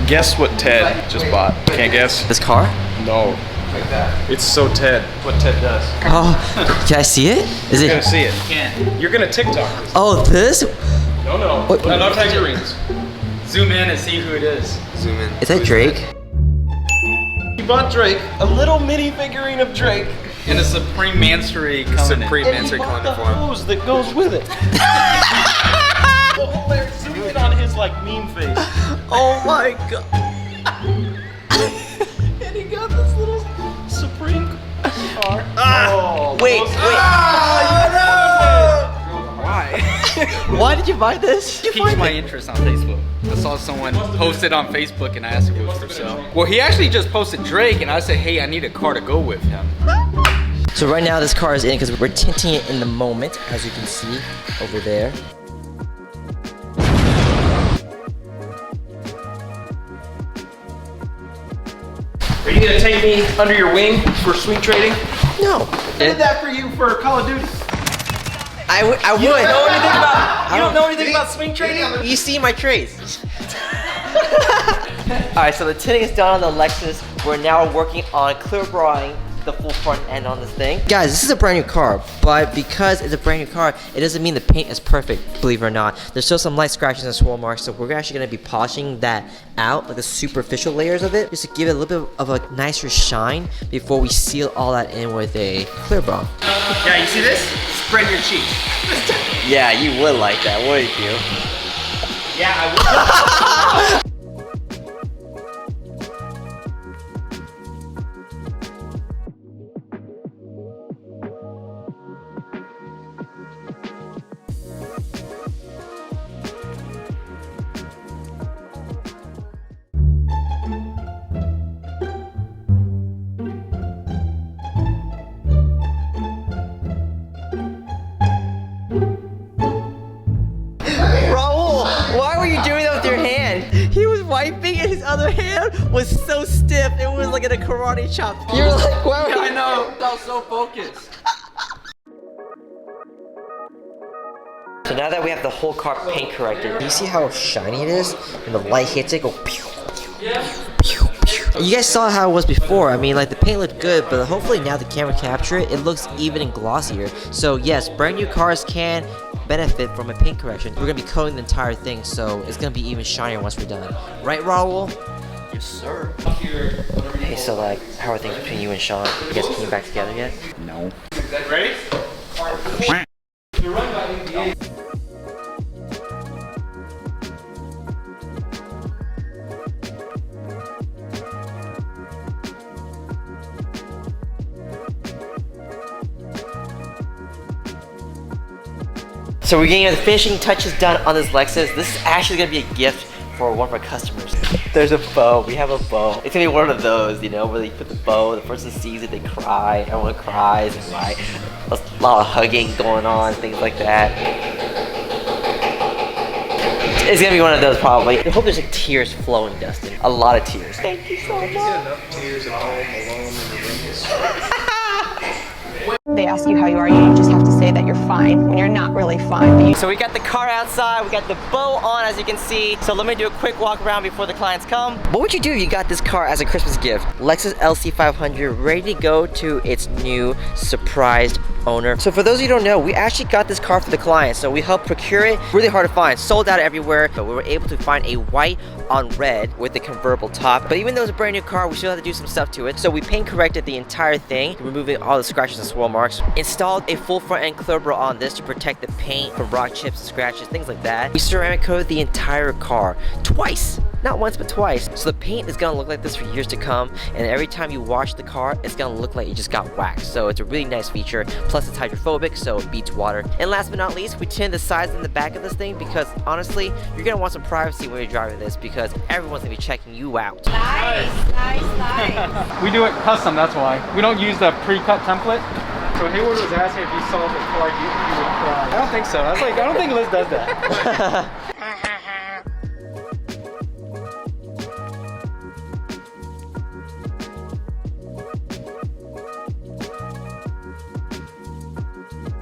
Guess what Ted just bought? Can't guess? This car? No. Like that. It's so Ted. What Ted does. Oh, can I see it? Is You're it? gonna see it. You can. You're gonna TikTok this. Oh, this? No. What? I love tangerines. Zoom in and see who it is. Zoom in. Is that Drake? He bought Drake a little mini figurine of Drake. In a Supreme Mansory Covenant. Supreme And he Mansory bought the Covenant form. hose that goes with it. Zoom in on his like meme face. Oh my god. And he got this little Supreme car. Wait. Why? Why did you buy this? Piqued my interest on Facebook. I saw someone post it on Facebook and I asked if it was for sale. Well, he actually just posted Drake and I said, hey, I need a car to go with him. So right now this car is in because we're tinting it in the moment, as you can see over there. Are you gonna take me under your wing for swing trading? No. I did that for you for Call of Duty. I would. You don't know anything about. You don't know anything about swing trading. You see my trades. Alright, so the tinting is done on the Lexus. We're now working on clearbra'ding the full front end on this thing. Guys, this is a brand new car, but because it's a brand new car, it doesn't mean the paint is perfect, believe it or not. There's still some light scratches and swirl marks, so we're actually gonna be polishing that out, like the superficial layers of it, just to give it a little bit of a nicer shine before we seal all that in with a clearbra'd. Yeah, you see this? Spread your cheeks. Yeah, you would like that, wouldn't you? Yeah, I would. Why were you doing that with your hand? He was wiping and his other hand was so stiff, it was like in a karate chop. You were like, why were you? I know, I was so focused. So now that we have the whole car paint corrected, you see how shiny it is? And the light hits it, go pew, pew, pew, pew. You guys saw how it was before. I mean, like the paint looked good, but hopefully now the camera capture it, it looks even and glossier. So yes, brand new cars can benefit from a paint correction. We're gonna be coating the entire thing, so it's gonna be even shinier once we're done. Right, Raul? Yes, sir. Hey, so like, how are things between you and Sean? You guys came back together yet? No. Ready? So we're getting the finishing touches done on this Lexus. This is actually gonna be a gift for one of our customers. There's a bow, we have a bow. It's gonna be one of those, you know, where you put the bow, the person sees it, they cry, everyone cries, and like, a lot of hugging going on, things like that. It's gonna be one of those probably. I hope there's like tears flowing, Dustin. A lot of tears. Thank you so much. Enough tears at home alone in the room. They ask you how you are, you just have to say that you're fine when you're not really fine. So we got the car outside, we got the bow on as you can see. So let me do a quick walk around before the clients come. What would you do if you got this car as a Christmas gift? Lexus LC500 ready to go to its new surprised owner. So for those of you who don't know, we actually got this car for the client. So we helped procure it, really hard to find, sold out everywhere, but we were able to find a white on red with the convertible top. But even though it's a brand new car, we still have to do some stuff to it. So we paint corrected the entire thing, removing all the scratches and swirl marks. Installed a full front end clearbra'd on this to protect the paint from rock chips, scratches, things like that. We ceramic coated the entire car twice. Not once, but twice. So the paint is gonna look like this for years to come, and every time you wash the car, it's gonna look like you just got waxed. So it's a really nice feature. Plus it's hydrophobic, so it beats water. And last but not least, we tinted the sides and the back of this thing because honestly, you're gonna want some privacy when you're driving this because everyone's gonna be checking you out. Nice. We do it custom, that's why. We don't use the pre-cut template. So Haywood was asking if you saw the car, you would cry. I don't think so. I was like, I don't think Liz does that.